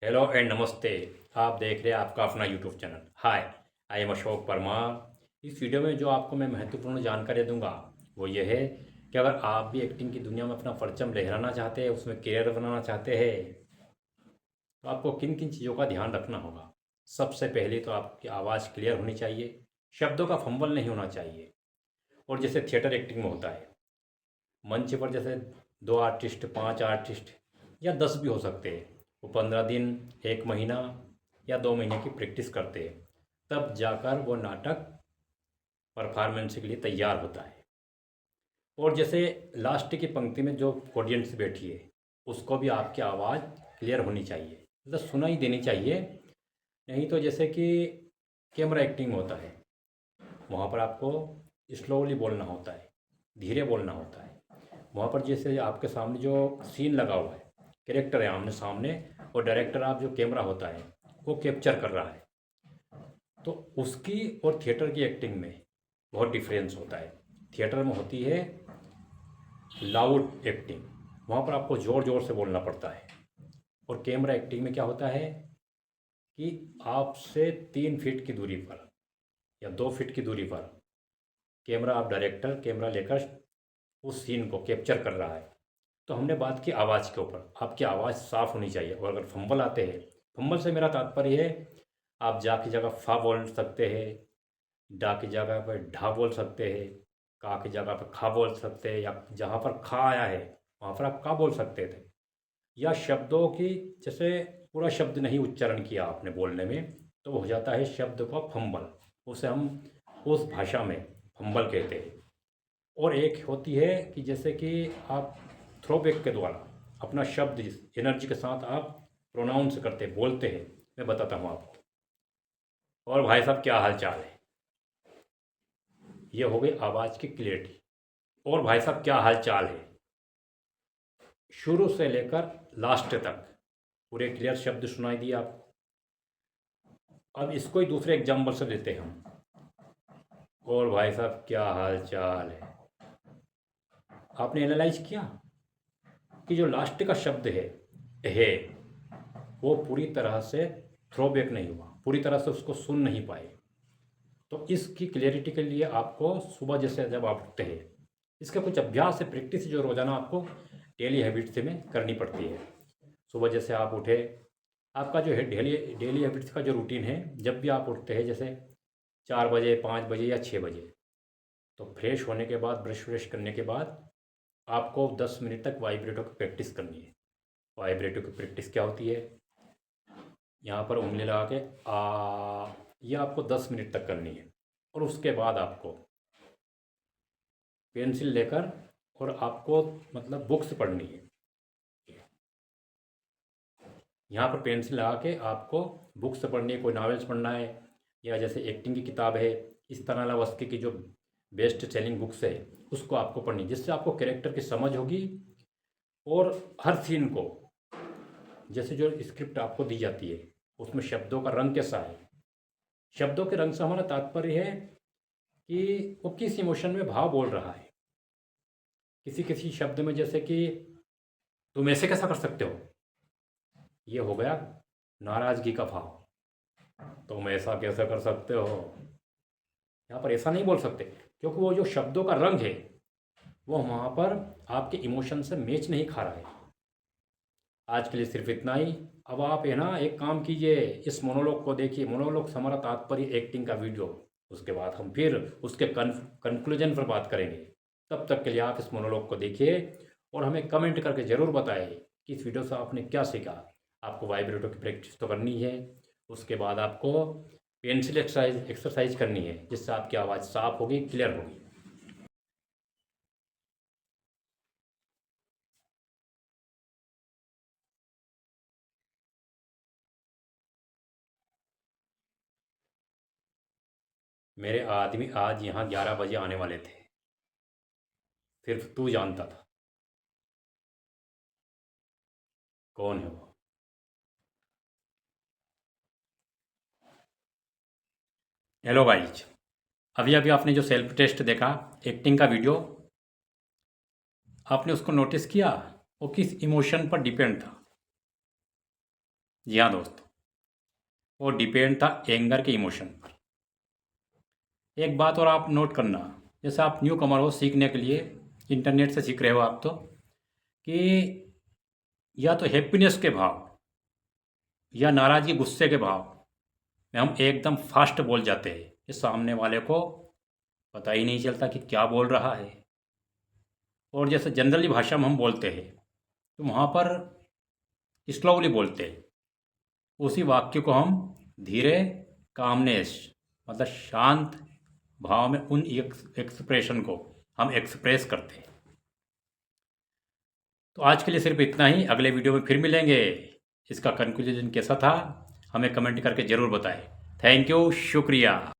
Hello and नमस्ते। आप देख रहे हैं आपका अपना YouTube channel. Hi, I am Ashok Parmar. इस वीडियो में जो आपको मैं महत्वपूर्ण जानकारी दूंगा वो ये है कि अगर आप भी एक्टिंग की दुनिया में अपना परचम लहराना चाहते हैं, उसमें करियर बनाना चाहते हैं, तो आपको किन किन चीज़ों का ध्यान रखना होगा। सबसे पहले तो आपकी आवाज़ क्लियर होनी चाहिए, शब्दों का फंबल नहीं होना चाहिए। और जैसे थिएटर एक्टिंग में होता है, मंच पर जैसे 2 आर्टिस्ट, 5 आर्टिस्ट या 10 भी हो सकते हैं, वो 15 दिन, 1 महीना या 2 महीने की प्रैक्टिस करते हैं, तब जाकर वो नाटक परफॉर्मेंस के लिए तैयार होता है। और जैसे लास्ट की पंक्ति में जो ऑडियंस बैठी है, उसको भी आपकी आवाज़ क्लियर होनी चाहिए, मतलब सुनाई देनी चाहिए। नहीं तो जैसे कि कैमरा एक्टिंग होता है, वहाँ पर आपको स्लोली बोलना होता है, धीरे बोलना होता है। वहाँ पर जैसे आपके सामने जो सीन लगा हुआ है, कैरेक्टर है आमने सामने, और डायरेक्टर आप जो कैमरा होता है वो कैप्चर कर रहा है, तो उसकी और थिएटर की एक्टिंग में बहुत डिफरेंस होता है। थिएटर में होती है लाउड एक्टिंग, वहाँ पर आपको ज़ोर ज़ोर से बोलना पड़ता है। और कैमरा एक्टिंग में क्या होता है कि आपसे 3 फीट की दूरी पर या 2 फीट की दूरी पर कैमरा, आप डायरेक्टर कैमरा लेकर उस सीन को कैप्चर कर रहा है। तो हमने बात की आवाज़ के ऊपर, आपकी आवाज़ साफ़ होनी चाहिए। और अगर फंबल आते हैं, फंबल से मेरा तात्पर्य है आप जा की जगह फा बोल सकते हैं, डा की जगह पर ढा बोल सकते हैं, का की जगह पर खा बोल सकते हैं, या जहाँ पर खा आया है वहाँ पर आप का बोल सकते थे। या शब्दों की जैसे पूरा शब्द नहीं उच्चारण किया आपने बोलने में, तो हो जाता है शब्द का फंबल, उसे हम उस भाषा में फंबल कहते हैं। और एक होती है कि जैसे कि आप थ्रोबैक के द्वारा अपना शब्द जिस एनर्जी के साथ आप प्रोनाउंस करते बोलते हैं। मैं बताता हूँ आपको। और भाई साहब क्या हाल चाल है, ये हो गई आवाज़ की क्लियरिटी। और भाई साहब क्या हाल चाल है, शुरू से लेकर लास्ट तक पूरे क्लियर शब्द सुनाई दिए आपको। अब इसको ही दूसरे एग्जाम्पल से देते हैं हम। और भाई साहब क्या हाल चाल है, आपने एनालाइज किया कि जो लास्ट का शब्द है वो पूरी तरह से थ्रोबैक नहीं हुआ, पूरी तरह से उसको सुन नहीं पाए। तो इसकी क्लियरिटी के लिए आपको सुबह जैसे जब आप उठते हैं, इसका कुछ अभ्यास है, प्रैक्टिस जो रोज़ाना आपको डेली हैबिट्स में करनी पड़ती है। सुबह जैसे आप उठे, आपका जो है डेली डेली हैबिट्स का जो रूटीन है, जब भी आप उठते हैं जैसे 4 बजे, 5 बजे या 6 बजे, तो फ्रेश होने के बाद, ब्रश व्रश करने के बाद आपको 10 मिनट तक वाइब्रेटो की प्रैक्टिस करनी है। वाइब्रेटो की प्रैक्टिस क्या होती है, यहाँ पर उंगली लगा के ये आपको 10 मिनट तक करनी है। और उसके बाद आपको पेंसिल लेकर और आपको मतलब बुक्स पढ़नी है। यहाँ पर पेंसिल लगा के आपको बुक्स पढ़नी है, कोई नावल्स पढ़ना है या जैसे एक्टिंग की किताब है, इस तरह अवस्थी की जो बेस्ट सेलिंग बुक्स है उसको आपको पढ़नी, जिससे आपको कैरेक्टर की समझ होगी। और हर सीन को जैसे जो स्क्रिप्ट आपको दी जाती है उसमें शब्दों का रंग कैसा है। शब्दों के रंग से हमारा तात्पर्य है कि वो किस इमोशन में भाव बोल रहा है। किसी किसी शब्द में जैसे कि तुम ऐसे कैसा कर सकते हो, ये हो गया नाराज़गी का भाव। तुम ऐसा कैसे कर सकते हो, यहाँ पर ऐसा नहीं बोल सकते, क्योंकि वो जो शब्दों का रंग है वो वहाँ पर आपके इमोशन से मैच नहीं खा रहा है। आज के लिए सिर्फ इतना ही। अब आप है ना एक काम कीजिए, इस मोनोलॉग को देखिए। मोनोलॉग से हमारा तात्पर्य एक्टिंग का वीडियो, उसके बाद हम फिर उसके कंक्लूजन पर बात करेंगे। तब तक के लिए आप इस मोनोलॉग को देखिए और हमें कमेंट करके ज़रूर बताएं कि इस वीडियो से आपने क्या सीखा। आपको वाइब्रेटो की प्रैक्टिस तो करनी है, उसके बाद आपको पेंसिल एक्सरसाइज करनी है, जिससे आपकी आवाज़ साफ होगी, क्लियर होगी। मेरे आदमी आज यहाँ 11 बजे आने वाले थे, सिर्फ तू जानता था। कौन है वो? हेलो गाइज, अभी अभी आपने जो सेल्फ टेस्ट देखा, एक्टिंग का वीडियो, आपने उसको नोटिस किया वो किस इमोशन पर डिपेंड था। जी हाँ दोस्तों, वो डिपेंड था एंगर के इमोशन पर। एक बात और आप नोट करना, जैसे आप न्यू कमर हो सीखने के लिए, इंटरनेट से सीख रहे हो आप, तो कि या तो हैप्पीनेस के भाव या नाराज़गी गुस्से के भाव में हम एकदम फास्ट बोल जाते हैं कि सामने वाले को पता ही नहीं चलता कि क्या बोल रहा है। और जैसे जनरली भाषा में हम बोलते हैं तो वहाँ पर स्लोली बोलते हैं, उसी वाक्य को हम धीरे, कामनेस मतलब शांत भाव में उन एक्सप्रेशन को हम एक्सप्रेस करते हैं। तो आज के लिए सिर्फ इतना ही, अगले वीडियो में फिर मिलेंगे। इसका कंक्लूजन कैसा था हमें कमेंट करके ज़रूर बताएं। थैंक यू, शुक्रिया।